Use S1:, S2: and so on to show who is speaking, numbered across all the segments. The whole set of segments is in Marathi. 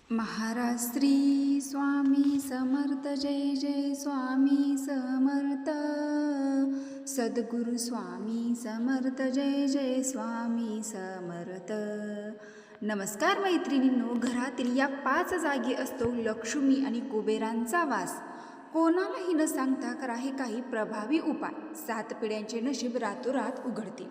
S1: महाराज श्री स्वामी समर्थ, जय जय स्वामी समर्थ. सद्गुरु स्वामी समर्थ, जय जय स्वामी समर्थ. नमस्कार मैत्रिणींनो, घरातील या 5 जागी असतो लक्ष्मी आणि कुबेरांचा वास. कोणालाही न सांगता करा हे काही प्रभावी उपाय. 7 पिढ्यांचे नशीब रातोरात उघडतील.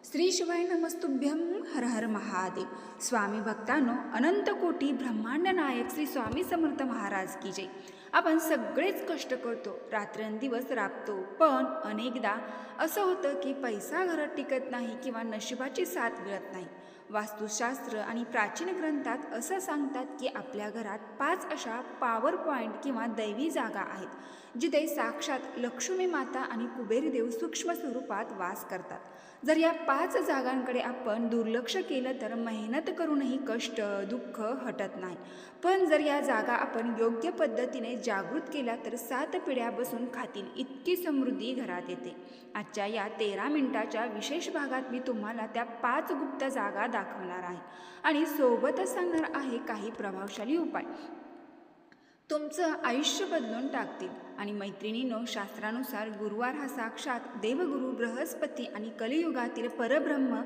S1: श्री शिवाय नमस्तुभ्यं, हर हर महादेव. स्वामी भक्तांनो, अनंत कोटी ब्रह्मांड नायक श्री स्वामी समर्थ महाराज की जय. आपण सगळेच कष्ट करतो, रात्रंदिवस राबतो, पण अनेकदा असं होतं की पैसा घरात टिकत नाही किंवा नशिबाची साथ मिळत नाही. वास्तुशास्त्र आणि प्राचीन ग्रंथात असं सांगतात की आपल्या घरात 5 अशा पॉवर पॉईंट किंवा दैवी जागा आहेत जिथे साक्षात लक्ष्मी माता आणि कुबेरदेव सूक्ष्म स्वरूपात वास करतात. जर या 5 जागांकडे आपण दुर्लक्ष केलं तर मेहनत करूनही कष्ट दुःख हटत नाही. पण जर या जागा आपण योग्य पद्धतीने जागृत केल्या तर 7 पिढ्या बसून खातील इतकी समृद्धी घरात येते. आजच्या या 13 मिनिटाच्या विशेष भागात मी तुम्हाला त्या 5 गुप्त जागा दाखवणार आहे आणि सोबतच सांगणार आहे काही प्रभावशाली उपाय तुमचं आयुष्य बदलून टाकतील. आणि मैत्रिणींनो, शास्त्रानुसार गुरुवार हा साक्षात देवगुरु बृहस्पती आणि कलियुगातील परब्रह्म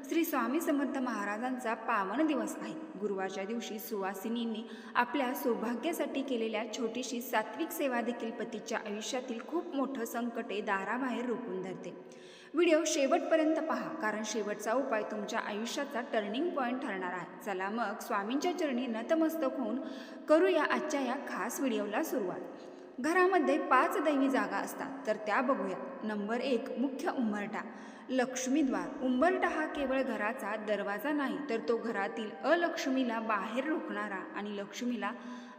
S1: श्री स्वामी समर्थ महाराजांचा पावन दिवस आहे. गुरुवारच्या दिवशी सुवासिनींनी आपल्या सौभाग्यासाठी केलेल्या छोटीशी सात्विक सेवा देखील पतीच्या आयुष्यातील खूप मोठं संकटे दाराबाहेर रोखून धरते. व्हिडिओ शेवटपर्यंत पहा, कारण शेवटचा उपाय तुमच्या आयुष्याचा टर्निंग पॉईंट ठरणार आहे. चला मग स्वामींच्या चरणी नतमस्तक होऊन करूया आजच्या या खास व्हिडिओला सुरुवात. घरामध्ये 5 दैवी जागा असतात, तर त्या बघूया. नंबर 1, मुख्य उंबरठा, लक्ष्मीद्वार. उंबरठा हा केवळ घराचा दरवाजा नाही, तर तो घरातील अलक्ष्मीला बाहेर रोखणारा आणि लक्ष्मीला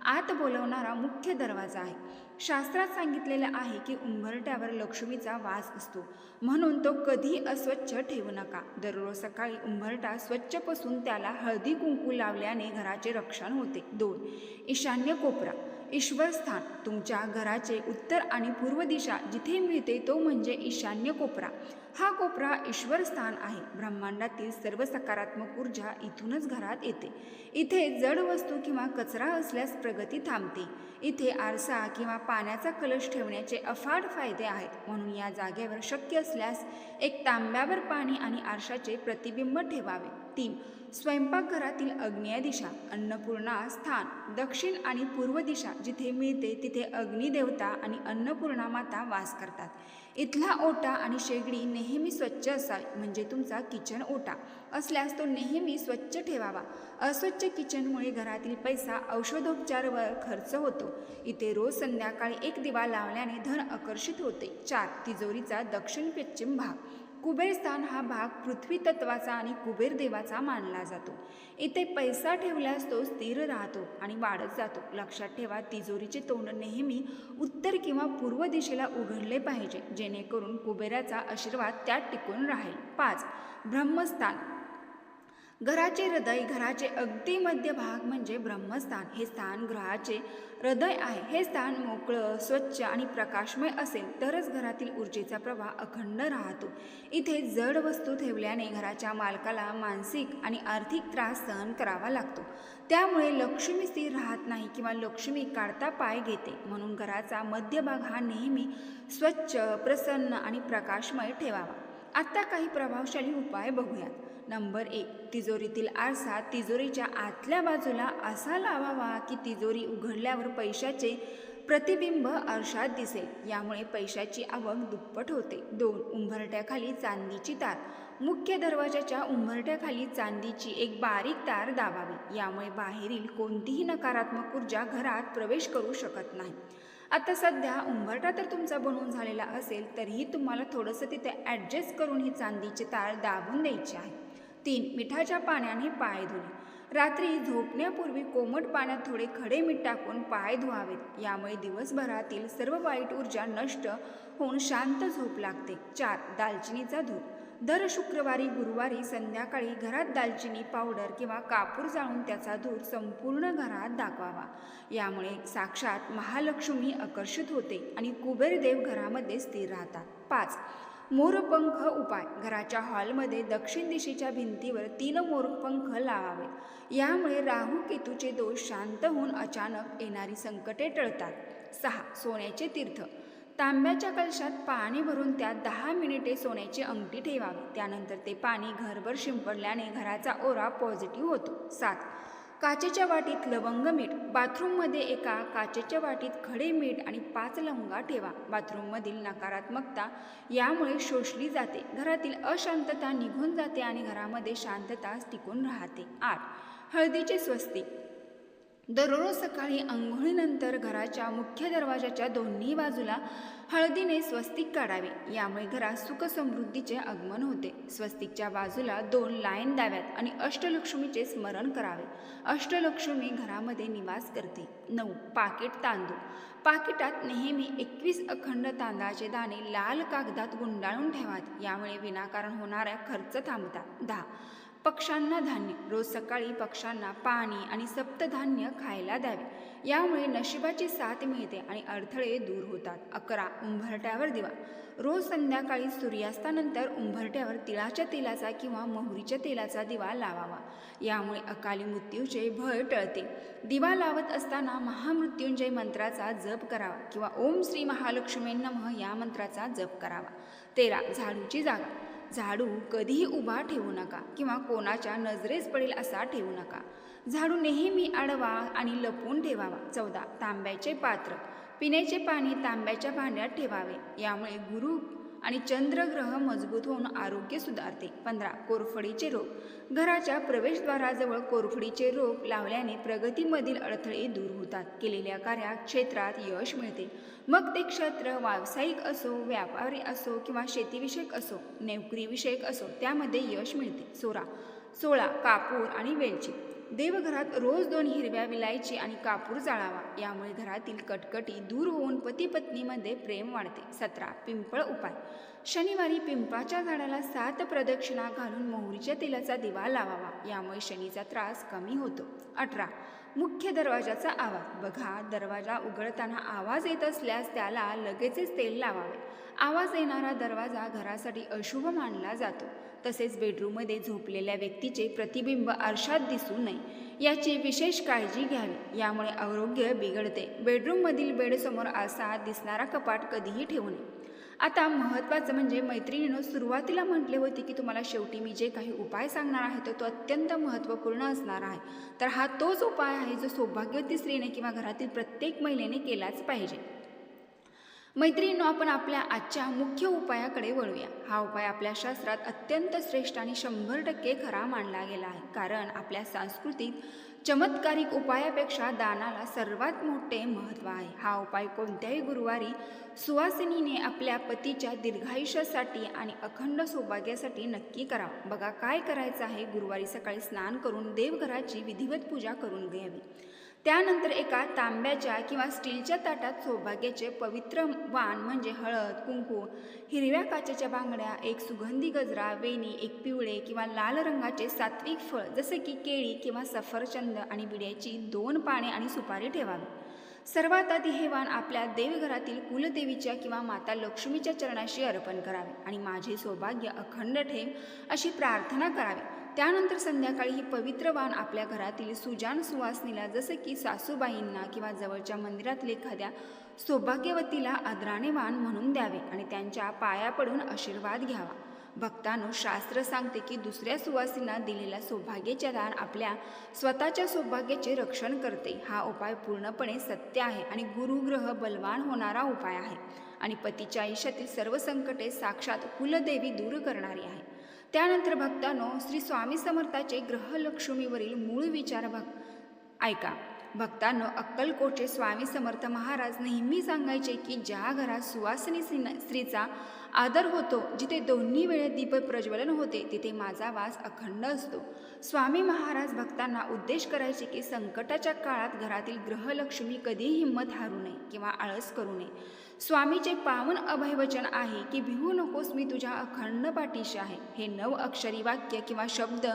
S1: आत बोलवणारा मुख्य दरवाजा आहे. शास्त्रात सांगितलेलं आहे की उंबरठ्यावर लक्ष्मीचा वास असतो, म्हणून तो कधी अस्वच्छ ठेवू नका. दररोज सकाळी उंबरठा स्वच्छ पुसून त्याला हळदी कुंकू लावल्याने घराचे रक्षण होते. 2, ईशान्य कोपरा, ईश्वरस्थान. तुमच्या घराचे उत्तर आणि पूर्व दिशा जिथे मिळते तो म्हणजे ईशान्य कोपरा. हा कोपरा ईश्वरस्थान आहे. ब्रह्मांडातील सर्व सकारात्मक ऊर्जा इथूनच घरात येते. इथे जड वस्तू किंवा कचरा असल्यास प्रगती थांबते. इथे आरसा किंवा पाण्याचा कलश ठेवण्याचे अफाट फायदे आहेत, म्हणून या जागेवर शक्य असल्यास एक तांब्यावर पाणी आणि आरशाचे प्रतिबिंब ठेवावे. 3, स्वयंपाकघरातील आग्नेय दिशा, अन्नपूर्णा स्थान. दक्षिण आणि पूर्व दिशा जिथे मिळते तिथे अग्निदेवता आणि अन्नपूर्णा माता वास करतात. इथला ओटा आणि शेगडी नेहमी स्वच्छ असावी, म्हणजे तुमचा किचन ओटा असल्यास तो नेहमी स्वच्छ ठेवावा. अस्वच्छ किचनमुळे घरातील पैसा औषधोपचारावर खर्च होतो. इथे रोज संध्याकाळी एक दिवा लावल्याने धन आकर्षित होते. 4, तिजोरीचा दक्षिण पश्चिम भाग. कुबेरस्थान हा भाग पृथ्वी तत्वाचा आणि कुबेर देवाचा मानला जातो. इथे पैसा ठेवल्यास तो स्थिर राहतो आणि वाढत जातो. लक्षात ठेवा, तिजोरीचे तोंड नेहमी उत्तर किंवा पूर्व दिशेला उघडले पाहिजे, जेणेकरून कुबेराचा आशीर्वाद त्यात टिकून राहील. 5, ब्रह्मस्थान, घराचे हृदय. घराचे अगदी मध्य भाग म्हणजे ब्रह्मस्थान. हे स्थान ग्रहाचे हृदय आहे. हे स्थान मोकळं, स्वच्छ आणि प्रकाशमय असेल तरच घरातील ऊर्जेचा प्रवाह अखंड राहतो. इथे जड वस्तू ठेवल्याने घराच्या मालकाला मानसिक आणि आर्थिक त्रास सहन करावा लागतो. त्यामुळे लक्ष्मी स्थिर राहत नाही किंवा लक्ष्मी काढता पाय घेते. म्हणून घराचा मध्यभाग हा नेहमी स्वच्छ, प्रसन्न आणि प्रकाशमय ठेवावा. आता काही प्रभावशाली उपाय बघूया. नंबर 1, तिजोरीतील आरसा. तिजोरीच्या आतल्या बाजूला असा लावावा की तिजोरी उघडल्यावर पैशाचे प्रतिबिंब आरशात दिसेल. यामुळे पैशाची आवक दुप्पट होते. 2, उंबरठ्याखाली चांदीची तार. मुख्य दरवाजाच्या उंबरठ्याखाली चांदीची एक बारीक तार दाबावी. यामुळे बाहेरील कोणतीही नकारात्मक ऊर्जा घरात प्रवेश करू शकत नाही. आता सध्या उंबरठा तर तुमचा बनवून झालेला असेल तरीही तुम्हाला थोडंसं तिथे ॲडजस्ट करून ही चांदीची तार दाबून द्यायची आहे. 3, मिठाच्या पाण्याने पाय धुणे. रात्री झोपण्यापूर्वी कोमट पाण्यात थोडे खडे मीठ टाकून पाय धुवावेत. यामुळे दिवसभरातील सर्व वाईट ऊर्जा नष्ट होऊन शांत झोप लागते. 4, दालचिनीचा धूप. दर शुक्रवारी गुरुवारी संध्याकाळी घरात दालचिनी पावडर किंवा कापूर जाळून त्याचा धूर संपूर्ण घरात दाखवावा. यामुळे साक्षात महालक्ष्मी आकर्षित होते आणि कुबेरदेव घरामध्ये स्थिर राहतात. 5, मोरपंख उपाय. घराच्या हॉलमध्ये दक्षिण दिशेच्या भिंतीवर 3 मोरपंख लावावेत. यामुळे राहू केतूचे दोष शांत होऊन अचानक येणारी संकटे टळतात. 6. सोन्याचे तीर्थ. तांब्याच्या कलशात पाणी भरून त्यात 10 मिनिटे सोन्याची अंगठी ठेवावी. त्यानंतर ते पाणी घरभर शिंपडल्याने घराचा ओरा पॉझिटिव्ह होतो. 7. काचेच्या वाटीत लवंग मीठ. बाथरूममध्ये एका काचेच्या वाटीत खडे मीठ आणि 5 लवंगा ठेवा. बाथरूममधील नकारात्मकता यामुळे शोषली जाते, घरातील अशांतता निघून जाते आणि घरामध्ये शांतता टिकून राहते. 8. हळदीचे स्वस्तिक. दररोज सकाळी अंघोळीनंतर घराच्या मुख्य दरवाजाच्या दोन्ही बाजूला हळदीने स्वस्तिक काढावे. यामुळे घरात सुख समृद्धीचे आगमन होते. स्वस्तिकच्या बाजूला 2 लाईन द्याव्यात आणि अष्टलक्ष्मीचे स्मरण करावे. अष्टलक्ष्मी घरामध्ये निवास करते. 9. पाकिट तांदूळ. पाकिटात नेहमी 21 अखंड तांदळाचे दाणे लाल कागदात गुंडाळून ठेवावेत. यामुळे विनाकारण होणाऱ्या खर्च थांबतात. 10. पक्ष्यांना धान्य. रोज सकाळी पक्ष्यांना पाणी आणि सप्तधान्य खायला द्यावे. यामुळे नशिबाची साथ मिळते आणि अडथळे दूर होतात. 11. उंबरठ्यावर दिवा. रोज संध्याकाळी सूर्यास्तानंतर उंबरठ्यावर तिळाच्या तेलाचा किंवा मोहरीच्या तेलाचा दिवा लावावा. यामुळे अकाली मृत्यूचे भय टळते. दिवा लावत असताना महामृत्युंजय मंत्राचा जप करावा किंवा ओम श्री महालक्ष्मी नमः या मंत्राचा जप करावा. 13. झाडूची जागा. झाडू कधीही उभा ठेवू नका किंवा कोणाच्या नजरेस पडेल असा ठेवू नका. झाडू नेहमी आडवा आणि लपवून ठेवावा. 14. तांब्याचे पात्र. पिण्याचे पाणी तांब्याच्या भांड्यात ठेवावे. यामुळे गुरु आणि चंद्रग्रह मजबूत होऊन आरोग्य सुधारते. 15. कोरफडीचे रोप. घराच्या प्रवेशद्वाराजवळ कोरफडीचे रोप लावल्याने प्रगतीमधील अडथळे दूर होतात. केलेल्या कार्यात क्षेत्रात यश मिळते. मग ते क्षेत्र व्यावसायिक असो, व्यापारी असो किंवा शेतीविषयक असो, नोकरीविषयक असो, त्यामध्ये यश मिळते. 16. कापूर आणि वेलची. देवघरात रोज 2 हिरव्या विलायची आणि कापूर जाळावा. यामुळे घरातील कटकटी दूर होऊन पती पत्नीमध्ये प्रेम वाढते. 17. पिंपळ उपाय. शनिवारी पिंपळाच्या झाडाला 7 प्रदक्षिणा घालून मोहरीच्या तेलाचा दिवा लावावा. यामुळे शनीचा त्रास कमी होतो. 18. मुख्य दरवाजाचा आवाज. बघा, दरवाजा उघडताना आवाज येत असल्यास त्याला लगेचच तेल लावावे. आवाज येणारा दरवाजा घरासाठी अशुभ मानला जातो. तसेच बेडरूममध्ये झोपलेल्या व्यक्तीचे प्रतिबिंब आरशात दिसू नये याची विशेष काळजी घ्यावी. यामुळे आरोग्य बिघडते. बेडरूममधील बेडसमोर आरसा दिसणारा कपाट कधीही ठेवू नये. आता महत्त्वाचं म्हणजे मैत्रिणींनो, सुरुवातीला म्हटले होते की तुम्हाला शेवटी मी जे काही उपाय सांगणार आहे तो अत्यंत महत्त्वपूर्ण असणार आहे. तर हा तोच उपाय आहे जो सौभाग्यवती स्त्रीने किंवा घरातील प्रत्येक महिलेने केलाच पाहिजे. मैत्रिणींनो, आपण आपल्या आजच्या मुख्य उपायाकडे वळूया. हा उपाय आपल्या शास्त्रात अत्यंत श्रेष्ठ आणि 100% खरा मानला गेला आहे. कारण आपल्या संस्कृतीत चमत्कारिक उपायापेक्षा दानाला सर्वात मोठे महत्त्व आहे. हा उपाय कोणत्याही गुरुवारी सुवासिनीने आपल्या पतीच्या दीर्घायुष्यासाठी आणि अखंड सौभाग्यासाठी नक्की करावा. बघा काय करायचं आहे. गुरुवारी सकाळी स्नान करून देवघराची विधिवत पूजा करून घ्यावी. त्यानंतर एका तांब्याच्या किंवा स्टीलच्या ताटात सौभाग्याचे पवित्र वाण म्हणजे हळद, कुंकू, हिरव्या काचेच्या बांगड्या, एक सुगंधी गजरा, वेणी, एक पिवळे किंवा लाल रंगाचे सात्विक फळ जसे की केळी किंवा सफरचंद आणि विड्याची 2 पाने आणि सुपारी ठेवावी. सर्वात आधी हे वाण आपल्या देवघरातील कुलदेवीच्या किंवा माता लक्ष्मीच्या चरणाशी अर्पण करावे आणि माझे सौभाग्य अखंड ठेव अशी प्रार्थना करावी. त्यानंतर संध्याकाळी ही पवित्र वाण आपल्या घरातील सुजाण सुवासिनीला जसे की सासूबाईंना किंवा जवळच्या मंदिरातील एखाद्या सौभाग्यवतीला आदराने वाण म्हणून द्यावे आणि त्यांच्या पाया पडून आशीर्वाद घ्यावा. भक्तांनो, शास्त्र सांगते की दुसऱ्या सुवासींना दिलेल्या सौभाग्याचे दान आपल्या स्वतःच्या सौभाग्याचे रक्षण करते. हा उपाय पूर्णपणे सत्य आहे आणि गुरुग्रह बलवान होणारा उपाय आहे आणि पतीच्या आयुष्यातील सर्व संकटे साक्षात कुलदेवी दूर करणारी आहे. त्यानंतर भक्तांनो, श्री स्वामी समर्थाचे ग्रहलक्ष्मीवरील मूळ विचार ऐका. भक्तांनो, अक्कलकोटचे स्वामी समर्थ महाराज नेहमी सांगायचे की ज्या घरात सुवासिनी स्त्रीचा आदर होतो, जिथे दोन्ही वेळे दीप प्रज्वलन होते, तिथे माझा वास अखंड असतो. स्वामी महाराज भक्तांना उद्देश करायचे की संकटाच्या काळात घरातील ग्रहलक्ष्मी कधीही हिंमत हारू नये किंवा आळस करू नये. स्वामीचे पावन अभयवचन आहे की भिवू नकोस, मी तुझ्या अखंड पाठीशी आहे. हे 9 अक्षरी वाक्य किंवा शब्द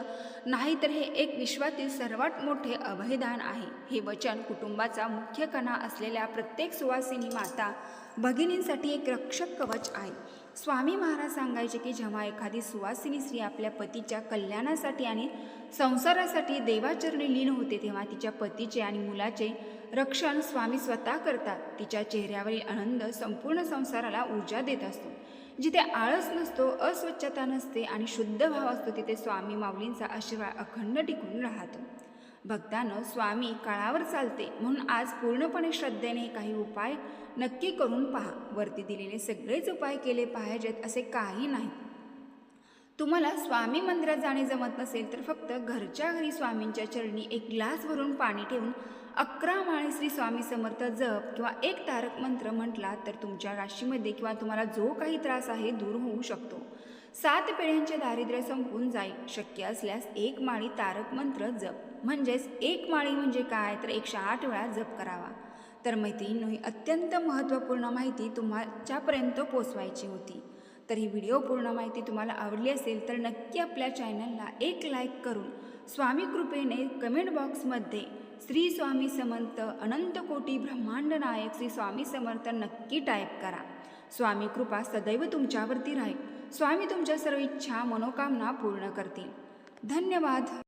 S1: नाही तर हे एक विश्वातील सर्वात मोठे अभयदान आहे. हे वचन कुटुंबाचा मुख्य कणा असलेल्या प्रत्येक सुवासिनी माता भगिनींसाठी एक रक्षक कवच आहे. स्वामी महाराज सांगायचे की जेव्हा एखादी सुवासिनी स्त्री आपल्या पतीच्या कल्याणासाठी आणि संसारासाठी देवाचरणी लीन होते तेव्हा तिच्या पतीचे आणि मुलाचे रक्षण स्वामी स्वतः करतात. तिच्या चेहऱ्यावरील आनंद संपूर्ण संसाराला ऊर्जा देत असतो. जिथे आळस नसतो, अस्वच्छता नसते आणि शुद्ध भाव असतो तिथे स्वामी माऊलींचा आशीर्वाद अखंड टिकून राहतो. भक्तांनो, स्वामी काळावर चालते म्हणून आज पूर्णपणे श्रद्धेने काही उपाय नक्की करून पहा. वरती दिलेले सगळेच उपाय केले पाहिजेत असे काही नाही. तुम्हाला स्वामी मंदिरात जाणे जमत नसेल तर फक्त घरच्या घरी स्वामींच्या चरणी एक ग्लास भरून पाणी ठेवून 11 माळे श्री स्वामी समर्थ जप किंवा एक तारक मंत्र म्हटला तर तुमच्या राशीमध्ये किंवा तुम्हाला जो काही त्रास आहे दूर होऊ शकतो. 7 पिढ्यांचे दारिद्र्य संपून जाईल. शक्य असल्यास 1 माळी तारक मंत्र जप म्हणजेच 1 माळी म्हणजे काय तर 108 वेळा जप करावा. तर मैत्रिणींनो, ही अत्यंत महत्त्वपूर्ण माहिती तुमच्यापर्यंत पोचवायची होती. तर ही व्हिडिओ पूर्ण माहिती तुम्हाला आवडली असेल तर नक्की आपल्या चॅनलला एक लाईक करून स्वामी कृपेने कमेंट बॉक्समध्ये श्री स्वामी समर्थ अनंत कोटी ब्रह्मांड नायक श्री स्वामी समर्थ नक्की टाईप करा. स्वामी कृपा सदैव तुमच्यावरती राहील. स्वामी तुमच्या सर्व इच्छा मनोकामना पूर्ण करतील. धन्यवाद.